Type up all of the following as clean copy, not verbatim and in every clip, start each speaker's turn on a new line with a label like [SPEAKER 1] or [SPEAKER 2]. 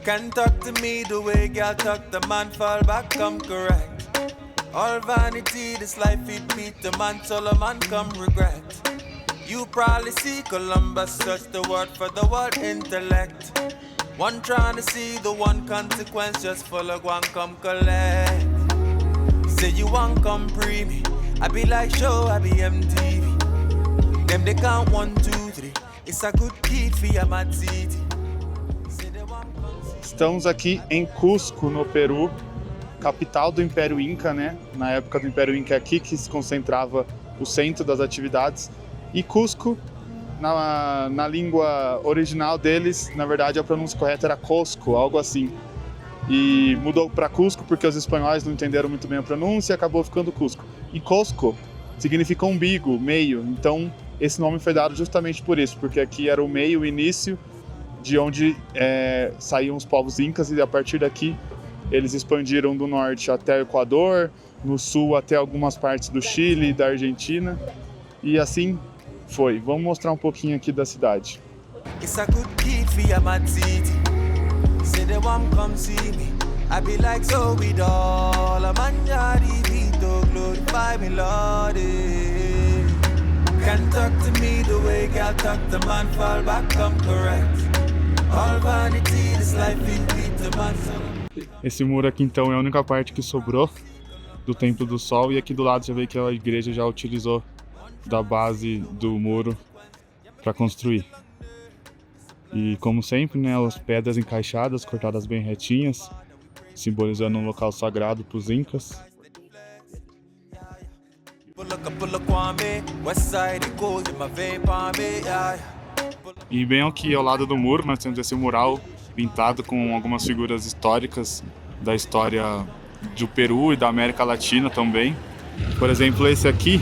[SPEAKER 1] Can talk to me the way girl talk, the man fall back, come correct. All vanity, this life it beat the man, till a man come regret. You probably see Columbus search the word for the word intellect. One trying to see the one consequence, just follow one come collect. Say you want come pre me, I be like show, I be MTV. Them they count 1, 2, 3. It's a good kid for your mad city.
[SPEAKER 2] Estamos aqui em Cusco, no Peru, capital do Império Inca, né? Na época do Império Inca é aqui que se concentrava o centro das atividades. E Cusco, na língua original deles, na verdade a pronúncia correta era Cosco, algo assim. E mudou para Cusco porque os espanhóis não entenderam muito bem a pronúncia e acabou ficando Cusco. E Cosco significa umbigo, meio, então esse nome foi dado justamente por isso, porque aqui era o meio, o início de onde saíam os povos incas, e a partir daqui eles expandiram do norte até o Equador, no sul até algumas partes do Chile e da Argentina, e assim foi. Vamos mostrar um pouquinho aqui da cidade.
[SPEAKER 1] It's a good kid for your mad city. Say they want come see me. I be like so with all a man yadi vito glorify me Lord. Can talk to me the way girl talk, the man fall back come correct. All vanity, this life it beat the man.
[SPEAKER 2] Esse muro aqui então é a única parte que sobrou do Templo do Sol, e aqui do lado você vê que a igreja já utilizou da base do muro para construir. E como sempre, né, as pedras encaixadas, cortadas bem retinhas, simbolizando um local sagrado para os incas. E bem aqui ao lado do muro nós temos esse mural pintado com algumas figuras históricas da história do Peru e da América Latina também. Por exemplo, esse aqui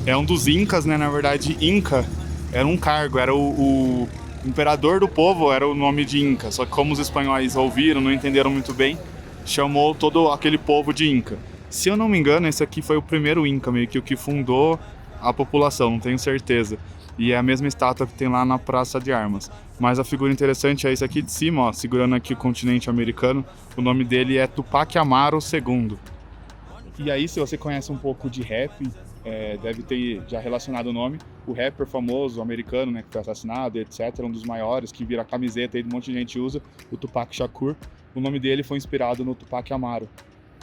[SPEAKER 2] é um dos incas, né? Na verdade, Inca era um cargo, era o imperador do povo, era o nome de Inca. Só que como os espanhóis ouviram, não entenderam muito bem, chamou todo aquele povo de Inca. Se eu não me engano, esse aqui foi o primeiro Inca, meio que o que fundou a população, não tenho certeza. E é a mesma estátua que tem lá na Praça de Armas. Mas a figura interessante é esse aqui de cima, ó, segurando aqui o continente americano. O nome dele é Tupac Amaru II. E aí, se você conhece um pouco de rap, deve ter já relacionado o nome. O rapper famoso americano, né, que foi assassinado, etc., um dos maiores, que vira camiseta e um monte de gente usa, o Tupac Shakur. O nome dele foi inspirado no Tupac Amaru,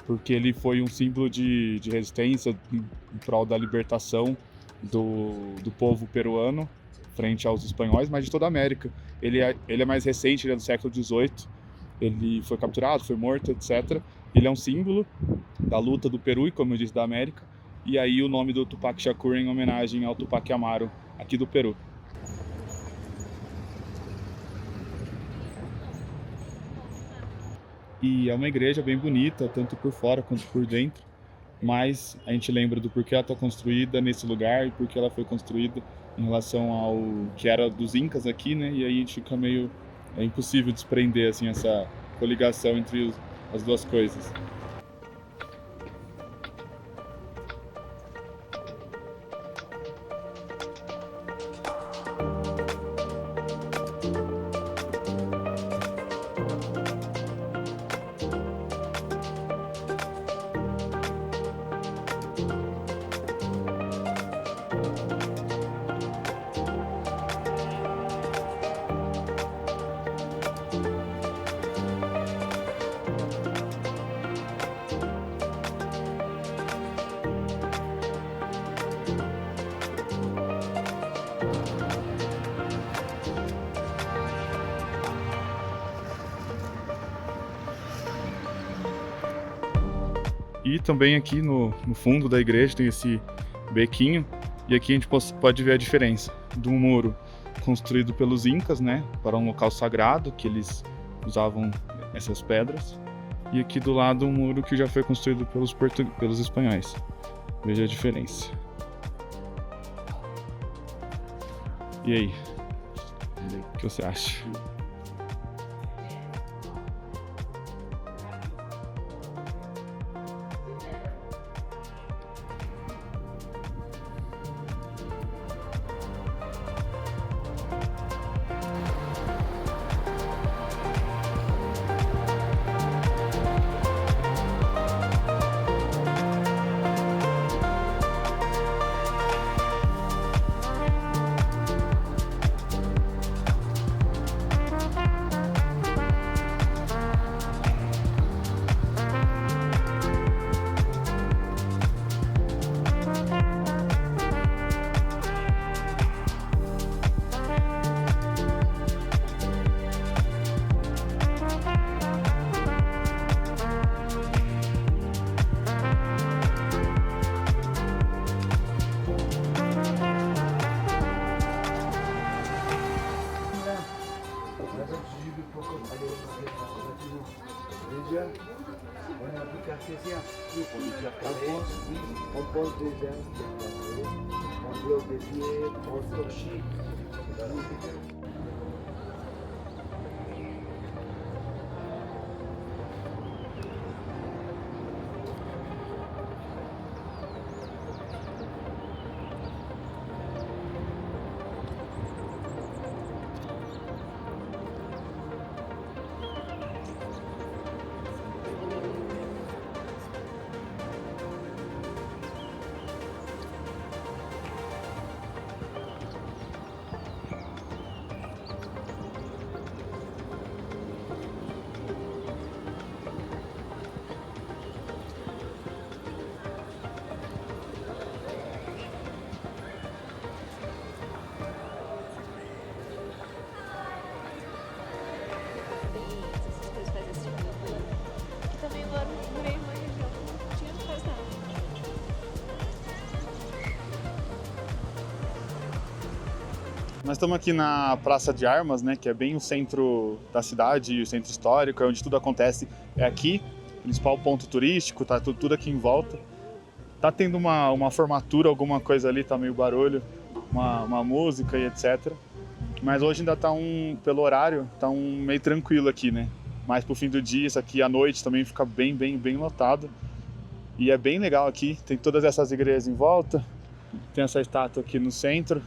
[SPEAKER 2] porque ele foi um símbolo de resistência em prol da libertação do povo peruano frente aos espanhóis, mas de toda a América. Ele é mais recente, ele é do século XVIII, ele foi capturado, foi morto, etc. Ele é um símbolo da luta do Peru e, como eu disse, da América, e aí o nome do Tupac Shakur em homenagem ao Tupac Amaru, aqui do Peru. E é uma igreja bem bonita, tanto por fora quanto por dentro, mas a gente lembra do porquê ela está construída nesse lugar e porquê ela foi construída em relação ao que era dos incas aqui, né? E aí a gente fica meio impossível desprender assim essa coligação entre as duas coisas. E também aqui no fundo da igreja tem esse bequinho, e aqui a gente pode ver a diferença do muro construído pelos incas, né, para um local sagrado, que eles usavam essas pedras, e aqui do lado um muro que já foi construído pelos espanhóis. Veja a diferença. E aí? O que você acha?
[SPEAKER 3] l'anesthésia. On pose déjà on bloque les pieds, on torchit.
[SPEAKER 4] Também agora morei numa região que não tinha quase nada.
[SPEAKER 2] Nós estamos aqui na Praça de Armas, né, que é bem o centro da cidade, o centro histórico, é onde tudo acontece. É aqui, principal ponto turístico, tá tudo aqui em volta. Tá tendo uma formatura, alguma coisa ali, tá meio barulho, uma música e etc. Mas hoje ainda tá pelo horário, tá meio tranquilo aqui, né? Mais pro fim do dia, isso aqui à noite também fica bem lotado. E é bem legal aqui, tem todas essas igrejas em volta, tem essa estátua aqui no centro.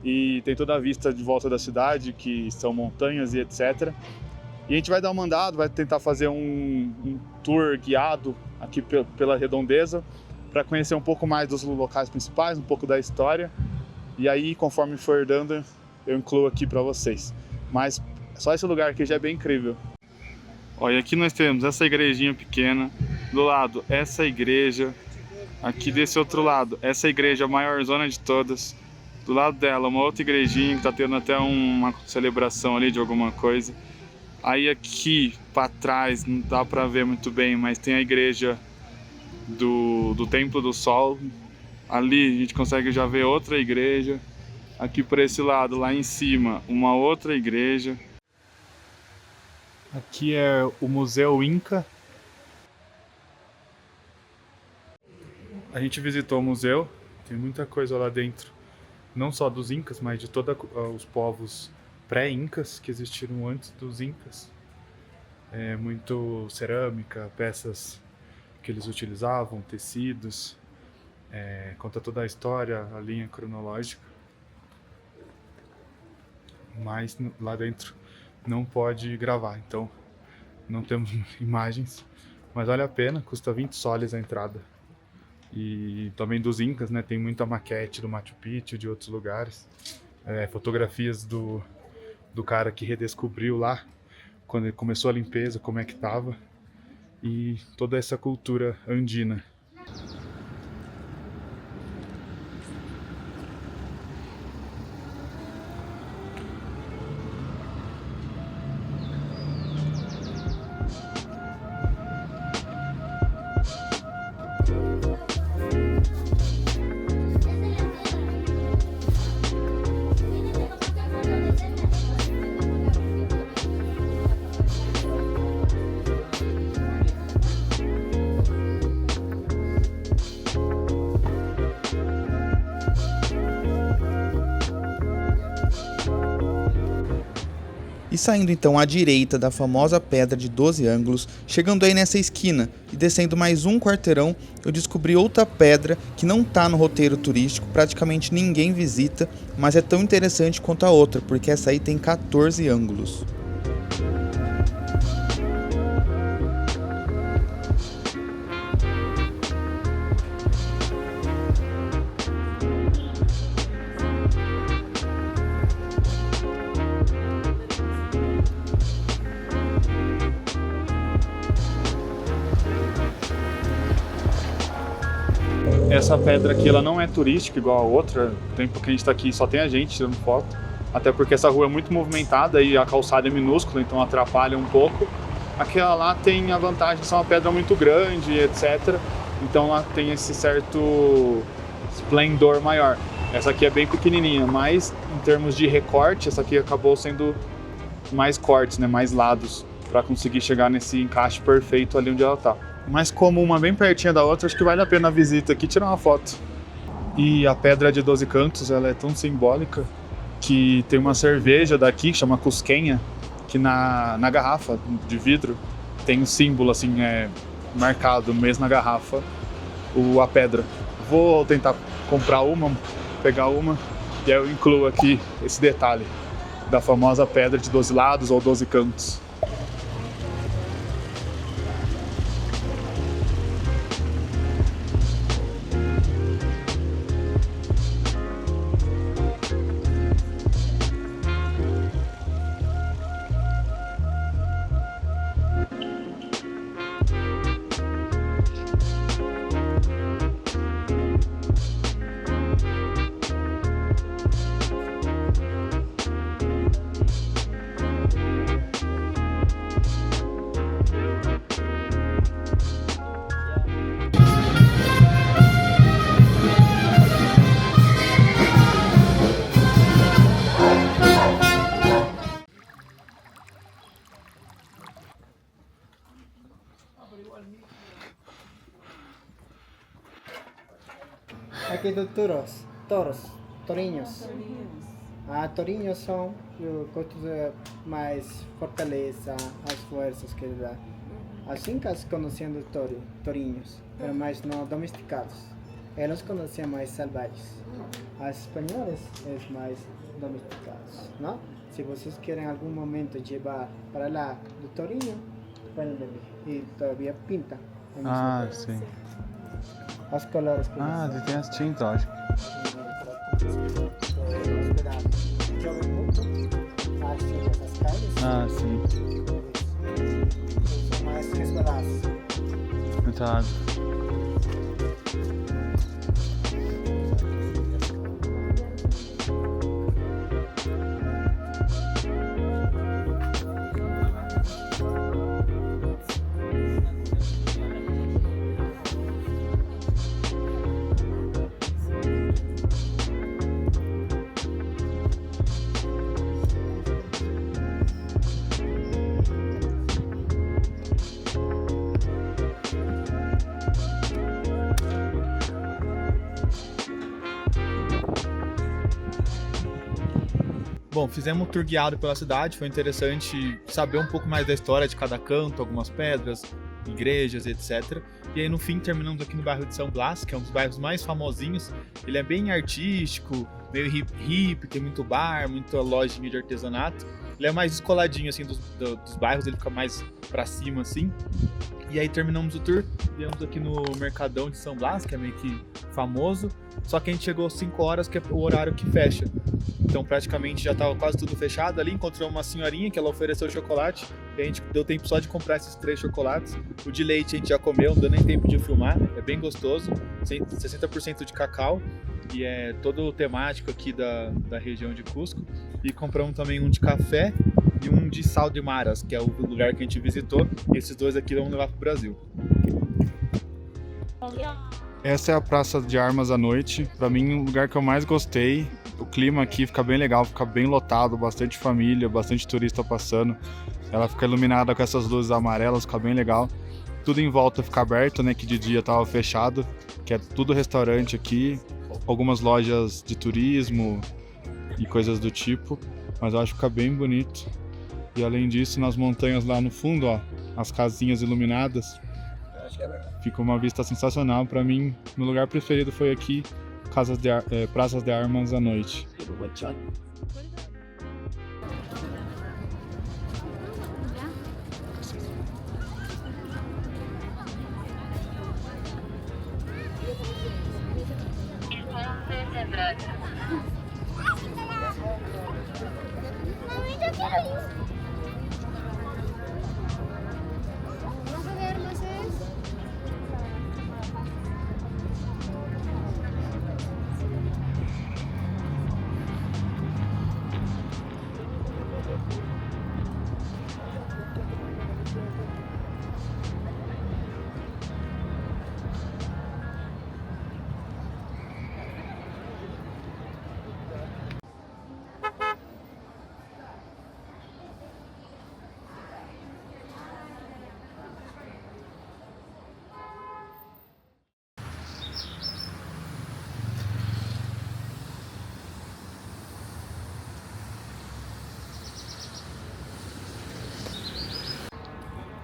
[SPEAKER 2] E tem toda a vista de volta da cidade, que são montanhas e etc. E a gente vai dar uma andada, vai tentar fazer um tour guiado aqui pela redondeza, para conhecer um pouco mais dos locais principais, um pouco da história. E aí, conforme for dando, eu incluo aqui para vocês. Mas só esse lugar aqui já é bem incrível. Olha, aqui nós temos essa igrejinha pequena, do lado essa igreja, aqui desse outro lado, essa igreja maior zona de todas. Do lado dela, uma outra igrejinha que está tendo até uma celebração ali de alguma coisa. Aí aqui para trás, não dá para ver muito bem, mas tem a igreja do Templo do Sol. Ali a gente consegue já ver outra igreja. Aqui por esse lado, lá em cima, uma outra igreja. Aqui é o Museu Inca. A gente visitou o museu, tem muita coisa lá dentro. Não só dos Incas, mas de todos os povos pré-Incas que existiram antes dos Incas. Muito cerâmica, peças que eles utilizavam, tecidos. Conta toda a história, a linha cronológica. Mas lá dentro não pode gravar, então não temos imagens. Mas vale a pena, custa 20 soles a entrada. E também dos Incas, né? Tem muita maquete do Machu Picchu, de outros lugares. Fotografias do cara que redescobriu lá, quando ele começou a limpeza, como é que tava. E toda essa cultura andina.
[SPEAKER 5] E saindo então à direita da famosa pedra de 12 ângulos, chegando aí nessa esquina e descendo mais um quarteirão, eu descobri outra pedra que não está no roteiro turístico, praticamente ninguém visita, mas é tão interessante quanto a outra, porque essa aí tem 14 ângulos.
[SPEAKER 2] Essa pedra aqui ela não é turística igual a outra, o tempo que a gente está aqui só tem a gente tirando foto, até porque essa rua é muito movimentada e a calçada é minúscula, então atrapalha um pouco. Aquela lá tem a vantagem de ser uma pedra muito grande, etc. Então lá tem esse certo esplendor maior. Essa aqui é bem pequenininha, mas em termos de recorte, essa aqui acabou sendo mais cortes, né, mais lados, para conseguir chegar nesse encaixe perfeito ali onde ela está. Mas como uma bem pertinho da outra, acho que vale a pena a visita aqui, tirar uma foto. E a Pedra de 12 Cantos, ela é tão simbólica que tem uma cerveja daqui, que chama Cusquenha, que na garrafa de vidro tem um símbolo assim, marcado mesmo na garrafa, a pedra. Vou tentar comprar uma, pegar uma, e aí eu incluo aqui esse detalhe da famosa Pedra de 12 Lados ou 12 Cantos.
[SPEAKER 6] Aqui do tourinhos. Tourinhos são coisas mais fortaleza, as forças que ele dá. As incas conheciam do tourinhos, mas não domesticados. Eles conheciam mais selvagens. As espanholas é mais domesticados, não? Se vocês querem em algum momento levar para lá do tourinho, podem ver. E todavía pinta.
[SPEAKER 2] Ah, sim.
[SPEAKER 6] Os colores que
[SPEAKER 2] tem as tintas, acho.
[SPEAKER 6] Chove muito, assim, essas calhas.
[SPEAKER 2] Ah, sim.
[SPEAKER 6] São mais resbaladas.
[SPEAKER 2] Muita água. Bom, fizemos um tour guiado pela cidade, foi interessante saber um pouco mais da história de cada canto, algumas pedras, igrejas, etc. E aí no fim terminamos aqui no bairro de São Blas, que é um dos bairros mais famosinhos. Ele é bem artístico, meio hippie, tem muito bar, muita lojinha de artesanato. Ele é mais descoladinho assim dos bairros, ele fica mais pra cima assim. E aí terminamos o tour, viemos aqui no Mercadão de São Blas, que é meio que famoso, só que a gente chegou às 5 horas, que é o horário que fecha. Então praticamente já estava quase tudo fechado ali, encontramos uma senhorinha que ela ofereceu chocolate, e a gente deu tempo só de comprar esses 3 chocolates. O de leite a gente já comeu, não deu nem tempo de filmar, é bem gostoso, 60% de cacau, e é todo temático aqui da região de Cusco. E compramos também um de café e um de sal de maras, que é o lugar que a gente visitou. E esses 2 aqui vamos levar para o Brasil. Essa é a Praça de Armas à noite. Para mim, o lugar que eu mais gostei. O clima aqui fica bem legal, fica bem lotado, bastante família, bastante turista passando. Ela fica iluminada com essas luzes amarelas, fica bem legal. Tudo em volta fica aberto, né, que de dia estava fechado, que é tudo restaurante aqui. Algumas lojas de turismo e coisas do tipo, mas eu acho que fica bem bonito. E além disso, nas montanhas lá no fundo, ó, as casinhas iluminadas, fica uma vista sensacional. Para mim, meu lugar preferido foi aqui, praças de armas à noite.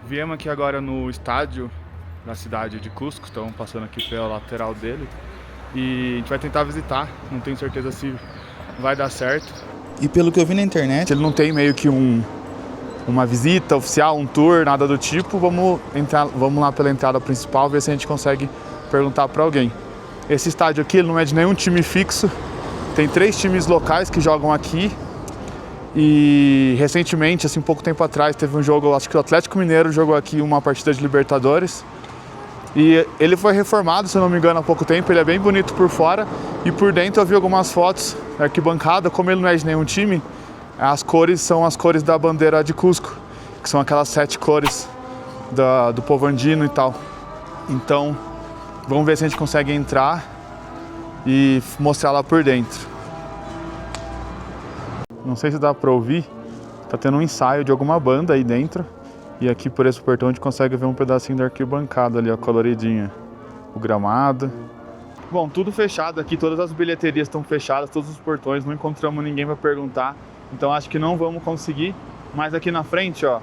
[SPEAKER 2] Viemos aqui agora no estádio da cidade de Cusco, estamos passando aqui pela lateral dele e a gente vai tentar visitar, não tenho certeza se vai dar certo.
[SPEAKER 5] E pelo que eu vi na internet,
[SPEAKER 2] Ele não tem meio que uma visita oficial, um tour, nada do tipo. Vamos lá pela entrada principal, ver se a gente consegue perguntar para alguém. Esse estádio aqui ele não é de nenhum time fixo, tem 3 times locais que jogam aqui. E recentemente, assim, pouco tempo atrás, teve um jogo, acho que o Atlético Mineiro jogou aqui uma partida de Libertadores. E ele foi reformado, se eu não me engano, há pouco tempo. Ele é bem bonito por fora e por dentro eu vi algumas fotos da arquibancada. Como ele não é de nenhum time, as cores são as cores da bandeira de Cusco, que são aquelas 7 cores do povo andino e tal. Então, vamos ver se a gente consegue entrar e mostrar lá por dentro. Não sei se dá pra ouvir, tá tendo um ensaio de alguma banda aí dentro. E aqui por esse portão a gente consegue ver um pedacinho da arquibancada ali, ó, coloridinha. O gramado. Bom, tudo fechado aqui, todas as bilheterias estão fechadas, todos os portões, não encontramos ninguém pra perguntar. Então acho que não vamos conseguir. Mas aqui na frente, ó,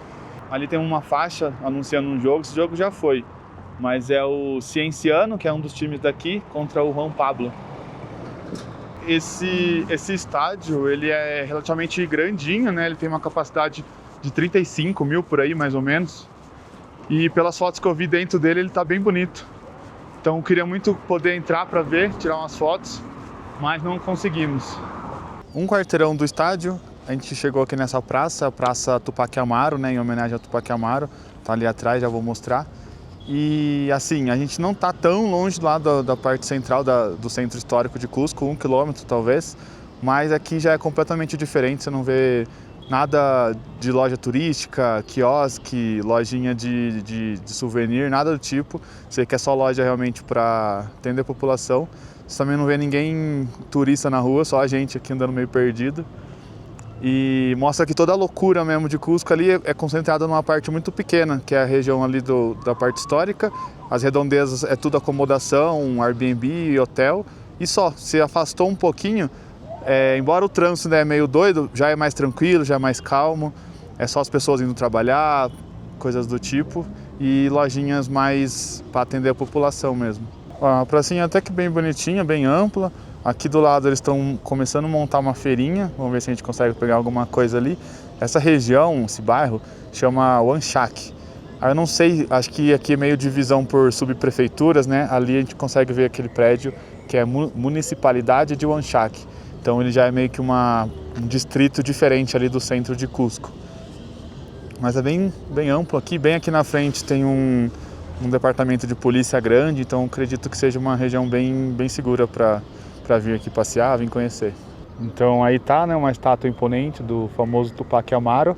[SPEAKER 2] ali tem uma faixa anunciando um jogo. Esse jogo já foi, mas é o Cienciano, que é um dos times daqui, contra o Juan Pablo. Esse estádio, ele é relativamente grandinho, né? Ele tem uma capacidade de 35 mil por aí, mais ou menos. E pelas fotos que eu vi dentro dele, ele tá bem bonito. Então eu queria muito poder entrar para ver, tirar umas fotos, mas não conseguimos. Um quarteirão do estádio, a gente chegou aqui nessa praça, a Praça Tupac Amaru, né? Em homenagem a Tupac Amaru. Tá ali atrás, já vou mostrar. E assim, a gente não está tão longe lá da parte central do centro histórico de Cusco, 1 quilômetro talvez, mas aqui já é completamente diferente, você não vê nada de loja turística, quiosque, lojinha de souvenir, nada do tipo. Você vê que é só loja realmente para atender a população. Você também não vê ninguém turista na rua, só a gente aqui andando meio perdido. E mostra que toda a loucura mesmo de Cusco ali é concentrada numa parte muito pequena, que é a região ali da parte histórica. As redondezas é tudo acomodação, Airbnb, hotel e só. Se afastou um pouquinho, embora o trânsito é meio doido, já é mais tranquilo, já é mais calmo. É só as pessoas indo trabalhar, coisas do tipo, e lojinhas mais para atender a população mesmo. A pracinha até que bem bonitinha, bem ampla. Aqui do lado eles estão começando a montar uma feirinha, vamos ver se a gente consegue pegar alguma coisa ali. Essa região, esse bairro, chama Huanchac. Eu não sei, acho que aqui é meio divisão por subprefeituras, né? Ali a gente consegue ver aquele prédio que é Municipalidade de Huanchac. Então ele já é meio que um distrito diferente ali do centro de Cusco. Mas é bem amplo aqui, bem aqui na frente tem um departamento de polícia grande, então acredito que seja uma região bem segura para vir aqui passear, vir conhecer. Então aí tá, né, uma estátua imponente do famoso Tupac Amaru,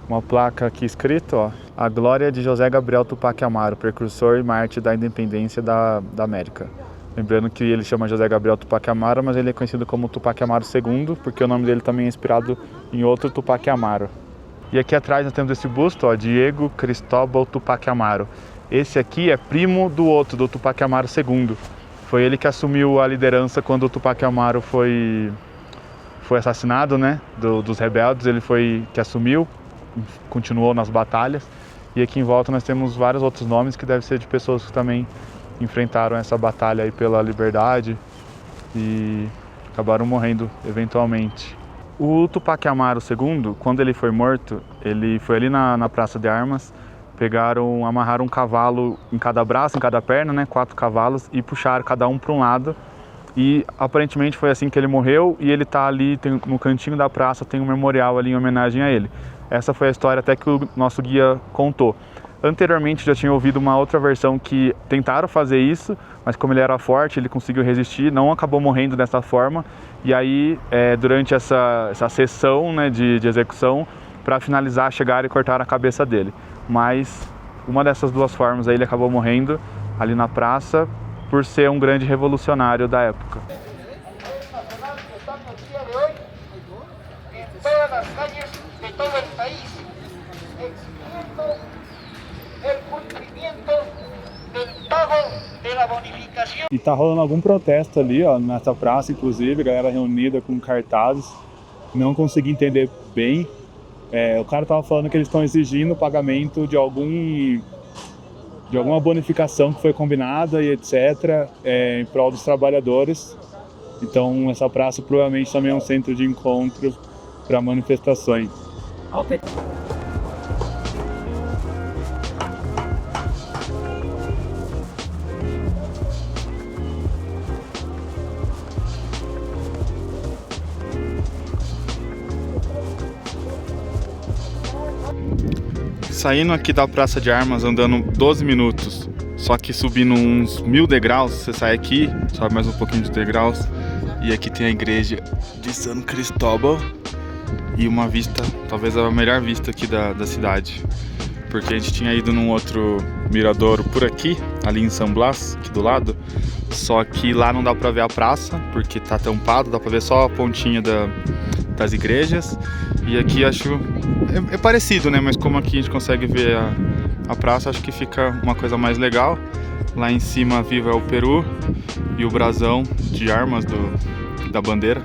[SPEAKER 2] uma placa aqui escrito, ó, a glória de José Gabriel Tupac Amaru, precursor e mártir da independência da América. Lembrando que ele chama José Gabriel Tupac Amaru, mas ele é conhecido como Tupac Amaru II, porque o nome dele também é inspirado em outro Tupac Amaru. E aqui atrás nós temos esse busto, ó, Diego Cristóbal Tupac Amaru. Esse aqui é primo do outro, do Tupac Amaru II. Foi ele que assumiu a liderança quando o Tupac Amaru foi assassinado, né, dos rebeldes. Ele foi que assumiu, continuou nas batalhas. E aqui em volta nós temos vários outros nomes que devem ser de pessoas que também enfrentaram essa batalha aí pela liberdade e acabaram morrendo eventualmente. O Tupac Amaru II, quando ele foi morto, ele foi ali na Praça de Armas, amarraram um cavalo em cada braço, em cada perna, né, 4 cavalos, e puxaram cada um para um lado. E aparentemente foi assim que ele morreu, e ele tá ali, no cantinho da praça, tem um memorial ali em homenagem a ele. Essa foi a história até que o nosso guia contou. Anteriormente já tinha ouvido uma outra versão que tentaram fazer isso, mas como ele era forte, ele conseguiu resistir, não acabou morrendo dessa forma. E aí, durante essa sessão, né, de execução, para finalizar, chegaram e cortaram a cabeça dele. Mas uma dessas duas formas aí, ele acabou morrendo ali na praça por ser um grande revolucionário da época. E tá rolando algum protesto ali, ó, nessa praça, inclusive, a galera reunida com cartazes. Não consegui entender bem O cara tava falando que eles estão exigindo o pagamento de alguma bonificação que foi combinada e etc. Em prol dos trabalhadores. Então essa praça provavelmente também é um centro de encontro para manifestações.
[SPEAKER 5] Saindo aqui da Praça de Armas, andando 12 minutos, só que subindo uns 1000 degraus, você sai aqui, sobe mais um pouquinho de degraus, e aqui tem a igreja de San Cristóbal e uma vista, talvez a melhor vista aqui da cidade, porque a gente tinha ido num outro miradouro por aqui, ali em San Blas, aqui do lado, só que lá não dá pra ver a praça, porque tá tampado, dá pra ver só a pontinha das igrejas. E aqui acho é parecido, né? Mas como aqui a gente consegue ver a praça, acho que fica uma coisa mais legal. Lá em cima viva é o Peru e o brasão de armas da bandeira.